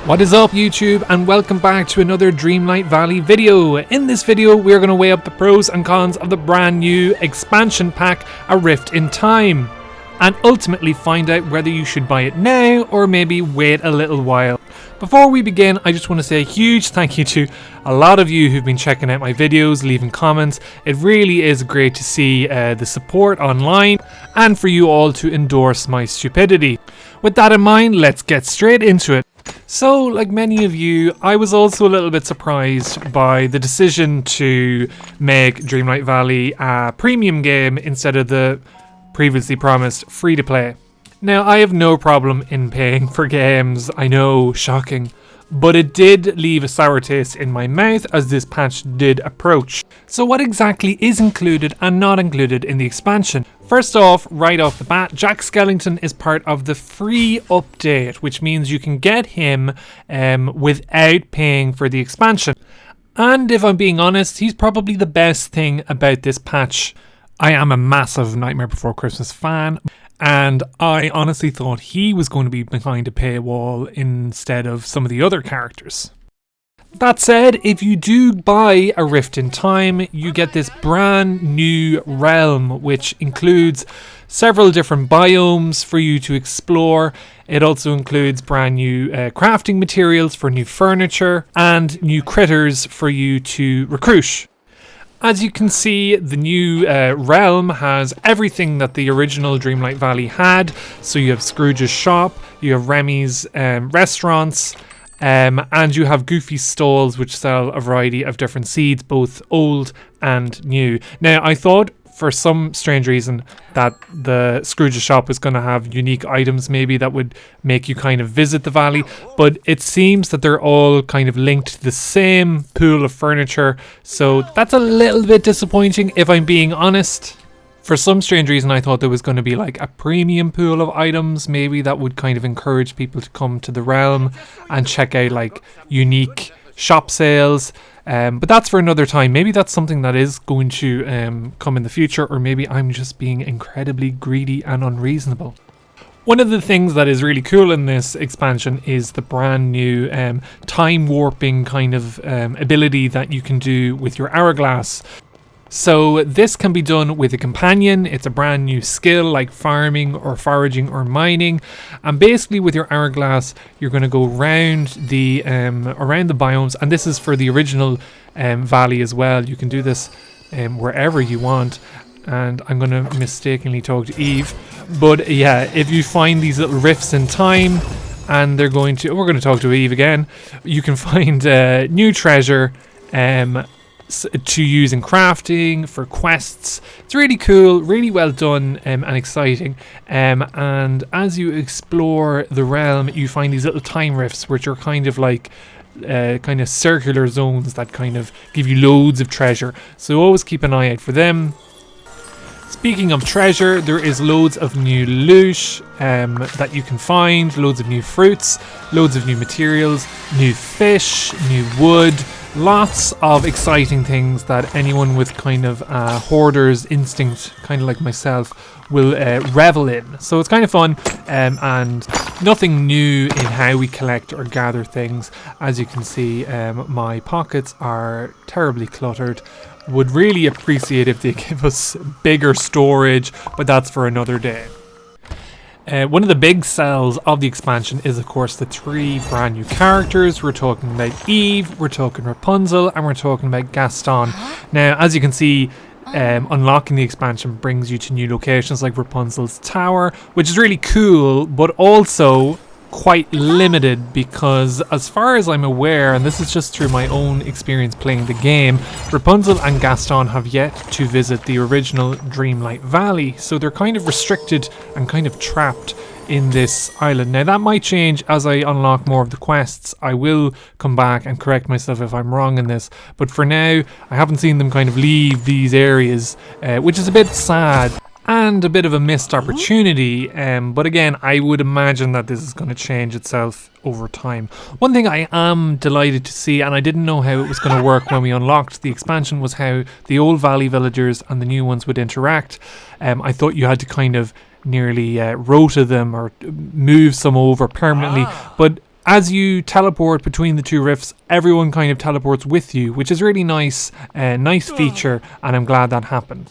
What is up YouTube, and welcome back to another Dreamlight Valley video. In this video we're going to weigh up the pros and cons of the brand new expansion pack, A Rift in Time, and ultimately find out whether you should buy it now or maybe wait a little while. Before we begin, I just want to say a huge thank you to a lot of you who've been checking out my videos, leaving comments. It really is great to see the support online and for you all to endorse my stupidity. With that in mind, let's get straight into it. So, like many of you, I was also a little bit surprised by the decision to make Dreamlight Valley a premium game instead of the previously promised free-to-play. Now, I have no problem in paying for games, I know, shocking, but it did leave a sour taste in my mouth as this patch did approach. So what exactly is included and not included in the expansion? First off, right off the bat, Jack Skellington is part of the free update, which means you can get him without paying for the expansion. And if I'm being honest, he's probably the best thing about this patch. I am a massive Nightmare Before Christmas fan, and I honestly thought he was going to be behind a paywall instead of some of the other characters. That said, if you do buy A Rift in Time, you get this brand new realm, which includes several different biomes for you to explore. It also includes brand new crafting materials for new furniture and new critters for you to recruit. As you can see, the new realm has everything that the original Dreamlight Valley had. So you have Scrooge's shop, you have Remy's restaurants, and you have Goofy's stalls, which sell a variety of different seeds, both old and new. Now, I thought for some strange reason that the Scrooge's shop was going to have unique items maybe that would make you kind of visit the valley, but it seems that they're all kind of linked to the same pool of furniture, so that's a little bit disappointing if I'm being honest. For some strange reason I thought there was going to be like a premium pool of items maybe that would kind of encourage people to come to the realm and check out like unique shop sales. But that's for another time. Maybe that's something that is going to come in the future, or maybe I'm just being incredibly greedy and unreasonable. One of the things that is really cool in this expansion is the brand new time warping kind of ability that you can do with your hourglass. So this can be done with a companion. It's a brand new skill like farming or foraging or mining, and basically with your hourglass you're going to go around the biomes, and this is for the original valley as well. You can do this wherever you want, and I'm going to mistakenly talk to Eve, but yeah, if you find these little rifts in time, and we're going to talk to Eve again, you can find new treasure to use in crafting, for quests. It's really cool, really well done, and exciting. And as you explore the realm, you find these little time rifts, which are kind of like kind of circular zones that kind of give you loads of treasure. So always keep an eye out for them. Speaking of treasure, there is loads of new loot that you can find, loads of new fruits, loads of new materials, new fish, new wood. Lots of exciting things that anyone with kind of hoarder's instinct, kind of like myself, will revel in. So it's kind of fun, and nothing new in how we collect or gather things. As you can see, my pockets are terribly cluttered. Would really appreciate if they give us bigger storage, but that's for another day. One of the big sells of the expansion is of course the 3 brand new characters. We're talking about Eve, we're talking Rapunzel, and we're talking about Gaston. Now, as you can see, unlocking the expansion brings you to new locations like Rapunzel's tower, which is really cool, but also quite limited because, as far as I'm aware, and this is just through my own experience playing the game, Rapunzel and Gaston have yet to visit the original Dreamlight Valley, so they're kind of restricted and kind of trapped in this island. Now that might change as I unlock more of the quests. I will come back and correct myself if I'm wrong in this, but for now I haven't seen them kind of leave these areas, which is a bit sad and a bit of a missed opportunity, but again, I would imagine that this is going to change itself over time. One thing I am delighted to see, and I didn't know how it was going to work when we unlocked the expansion, was how the old valley villagers and the new ones would interact. I thought you had to kind of nearly rota them or move some over permanently, but As you teleport between the two rifts, everyone kind of teleports with you, which is really nice, nice feature, and I'm glad that happened.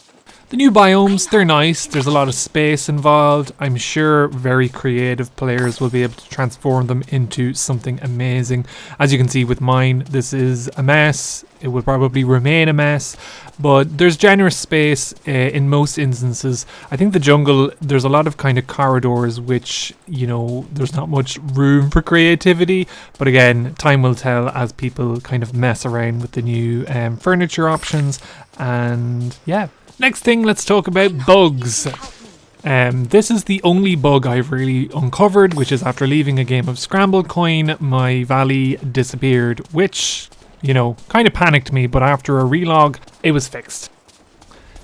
The new biomes, they're nice. There's a lot of space involved. I'm sure very creative players will be able to transform them into something amazing. As you can see with mine, this is a mess. It will probably remain a mess, but there's generous space in most instances. I think the jungle, there's a lot of kind of corridors which, you know, there's not much room for creativity, but again, time will tell as people kind of mess around with the new furniture options. And yeah, next thing, let's talk about bugs. This is the only bug I've really uncovered, which is after leaving a game of Scramble coin, my valley disappeared, which, you know, kind of panicked me, but after a relog, it was fixed.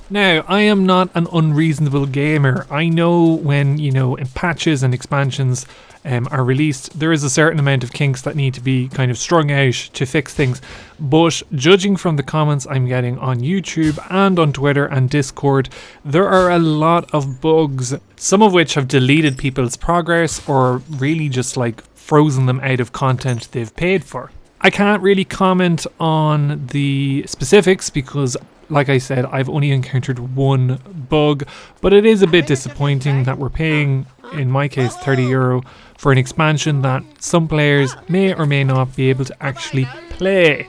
Now, I am not an unreasonable gamer. I know when, you know, patches and expansions are released, there is a certain amount of kinks that need to be kind of strung out to fix things. But judging from the comments I'm getting on YouTube and on Twitter and Discord, there are a lot of bugs, some of which have deleted people's progress or really just like frozen them out of content they've paid for. I can't really comment on the specifics because, like I said, I've only encountered one bug, but it is a bit disappointing that we're paying, in my case, €30 for an expansion that some players may or may not be able to actually play.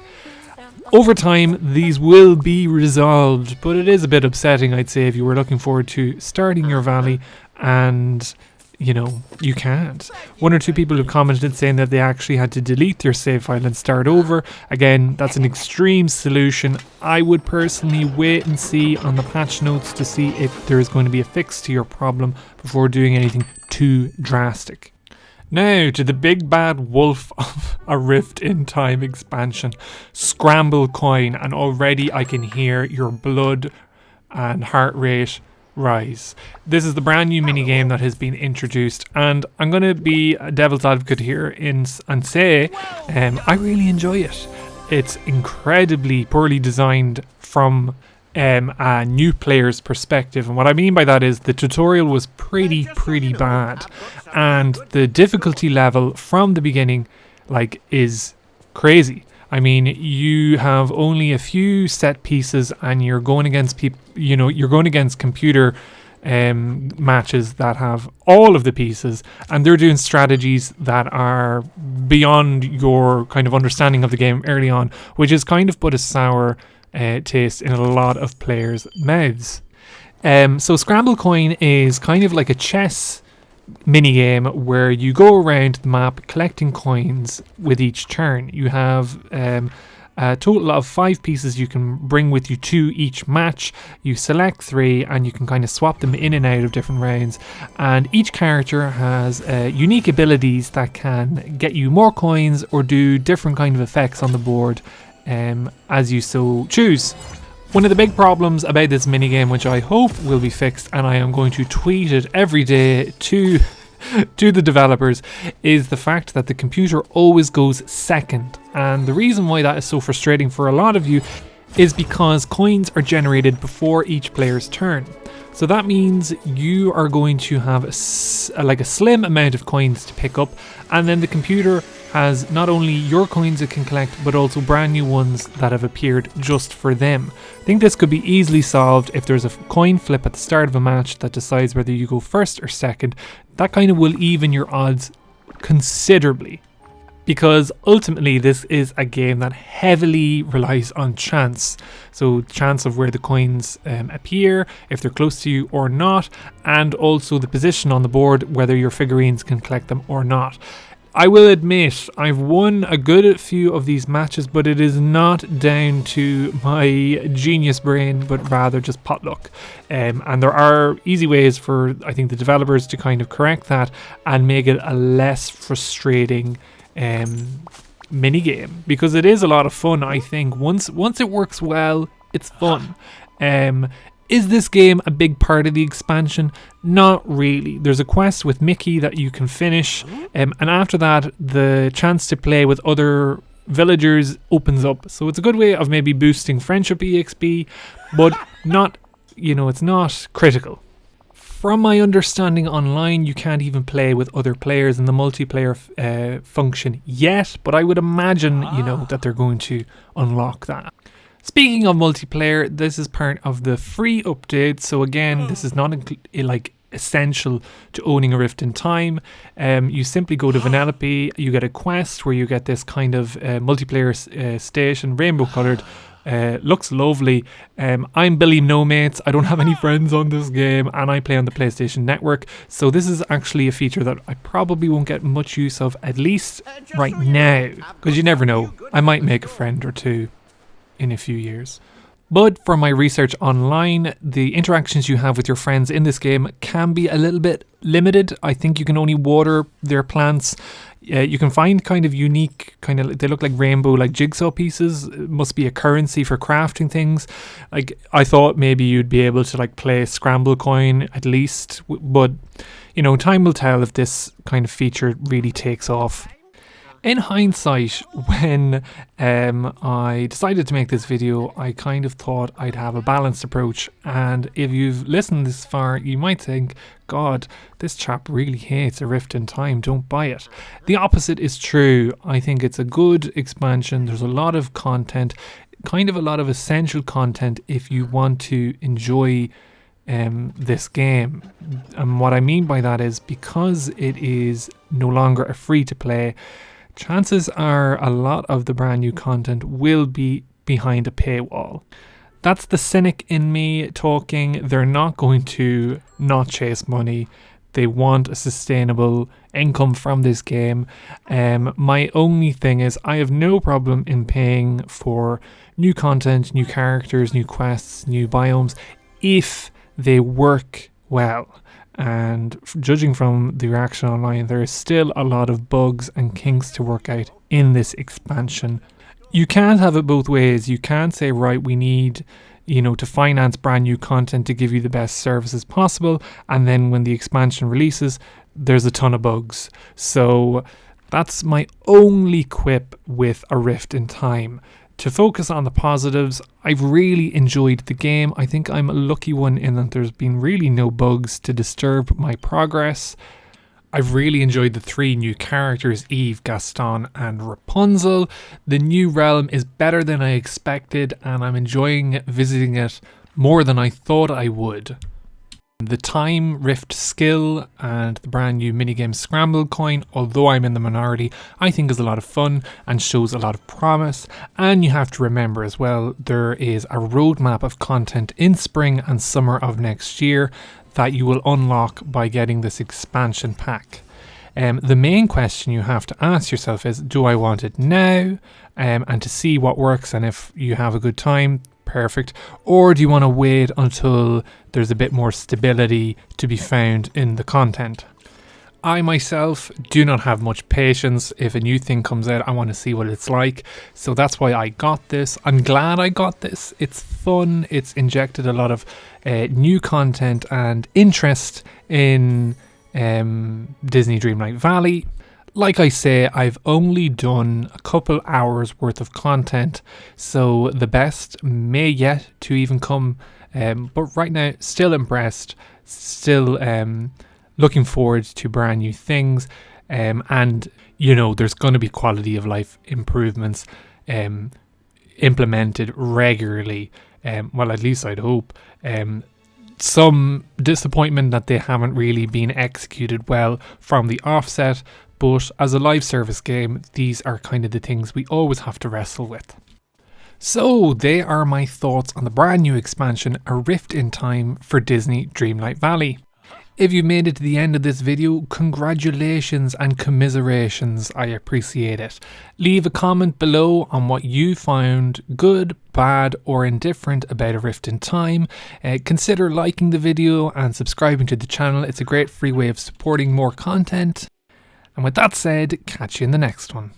Over time, these will be resolved, but it is a bit upsetting, I'd say, if you were looking forward to starting your valley and, you know, you can't. One or two people have commented saying that they actually had to delete their save file and start over. Again, that's an extreme solution. I would personally wait and see on the patch notes to see if there is going to be a fix to your problem before doing anything too drastic. Now to the big bad wolf of a Rift in Time expansion, Scramble coin, and already I can hear your blood and heart rate rise. This is the brand new minigame that has been introduced, and I'm going to be a devil's advocate here and say I really enjoy it. It's incredibly poorly designed from a new player's perspective, and what I mean by that is the tutorial was pretty bad, and the difficulty level from the beginning is crazy. I mean, you have only a few set pieces and you're going against you're going against computer matches that have all of the pieces, and they're doing strategies that are beyond your kind of understanding of the game early on, which is kind of put a sour taste in a lot of players' mouths. So Scramble coin is kind of like a chess minigame where you go around the map collecting coins with each turn. You have a total of 5 pieces you can bring with you to each match. You select 3 and you can kind of swap them in and out of different rounds, and each character has unique abilities that can get you more coins or do different kind of effects on the board as you so choose. One of the big problems about this minigame, which I hope will be fixed, and I am going to tweet it every day to the developers, is the fact that the computer always goes second. And the reason why that is so frustrating for a lot of you is because coins are generated before each player's turn. So that means you are going to have a slim amount of coins to pick up, and then the computer has not only your coins it can collect, but also brand new ones that have appeared just for them. I think this could be easily solved if there's a coin flip at the start of a match that decides whether you go first or second. That kind of will even your odds considerably, because ultimately this is a game that heavily relies on chance. So chance of where the coins appear, if they're close to you or not, and also the position on the board, whether your figurines can collect them or not. I will admit I've won a good few of these matches, but it is not down to my genius brain, but rather just pot luck. And there are easy ways for, I think, the developers to kind of correct that and make it a less frustrating mini game, because it is a lot of fun. I think once it works well, it's fun. Is this game a big part of the expansion? Not really. There's a quest with Mickey that you can finish, and after that the chance to play with other villagers opens up. So it's a good way of maybe boosting friendship EXP, but not, it's not critical. From my understanding online, you can't even play with other players in the multiplayer function yet, but I would imagine, that they're going to unlock that. Speaking of multiplayer, this is part of the free update. So again, this is not essential to owning a Rift in Time. You simply go to Vanellope, you get a quest where you get this kind of multiplayer station, rainbow coloured. Looks lovely. I'm Billy No Mates. I don't have any friends on this game and I play on the PlayStation Network, so this is actually a feature that I probably won't get much use of, at least right now, because you never know, I might make a friend or two in a few years. But from my research online, the interactions you have with your friends in this game can be a little bit limited. I think you can only water their plants. You can find kind of unique, they look like rainbow, like jigsaw pieces. It must be a currency for crafting things. Like, I thought maybe you'd be able to play Scramble coin at least, but time will tell if this kind of feature really takes off. In hindsight, when I decided to make this video, I kind of thought I'd have a balanced approach, and if you've listened this far, you might think, God, this chap really hates a Rift in Time, don't buy it. The opposite is true. I think it's a good expansion. There's a lot of content, kind of a lot of essential content if you want to enjoy this game. And what I mean by that is, because it is no longer a free-to-play, chances are a lot of the brand new content will be behind a paywall. That's the cynic in me talking. They're not going to not chase money. They want a sustainable income from this game. My only thing is, I have no problem in paying for new content, new characters, new quests, new biomes, if they work well. And judging from the reaction online, there is still a lot of bugs and kinks to work out in this expansion. You can't have it both ways. You can't say, right, we need, to finance brand new content to give you the best services possible, and then when the expansion releases, there's a ton of bugs. So that's my only quip with a Rift in Time. To focus on the positives, I've really enjoyed the game. I think I'm a lucky one in that there's been really no bugs to disturb my progress. I've really enjoyed the 3 new characters, Eve, Gaston and Rapunzel. The new realm is better than I expected, and I'm enjoying visiting it more than I thought I would. The time Rift skill and the brand new minigame Scramble coin, although I'm in the minority, I think is a lot of fun and shows a lot of promise. And you have to remember as well, there is a roadmap of content in spring and summer of next year that you will unlock by getting this expansion pack. The main question you have to ask yourself is, do I want it now? And to see what works, and if you have a good time, perfect. Or do you want to wait until there's a bit more stability to be found in the content? I myself do not have much patience. If a new thing comes out, I want to see what it's like. So that's why I got this. I'm glad I got this. It's fun. It's injected a lot of new content and interest in Disney Dreamlight Valley. Like I say, I've only done a couple hours worth of content, so the best may yet to even come, but right now still impressed, still looking forward to brand new things, and there's going to be quality of life improvements implemented regularly, well, at least I'd hope. Some disappointment that they haven't really been executed well from the offset, but as a live service game, these are kind of the things we always have to wrestle with. So they are my thoughts on the brand new expansion, A Rift in Time for Disney Dreamlight Valley. If you made it to the end of this video, congratulations and commiserations, I appreciate it. Leave a comment below on what you found good, bad or indifferent about A Rift in Time. Consider liking the video and subscribing to the channel. It's a great free way of supporting more content. And with that said, catch you in the next one.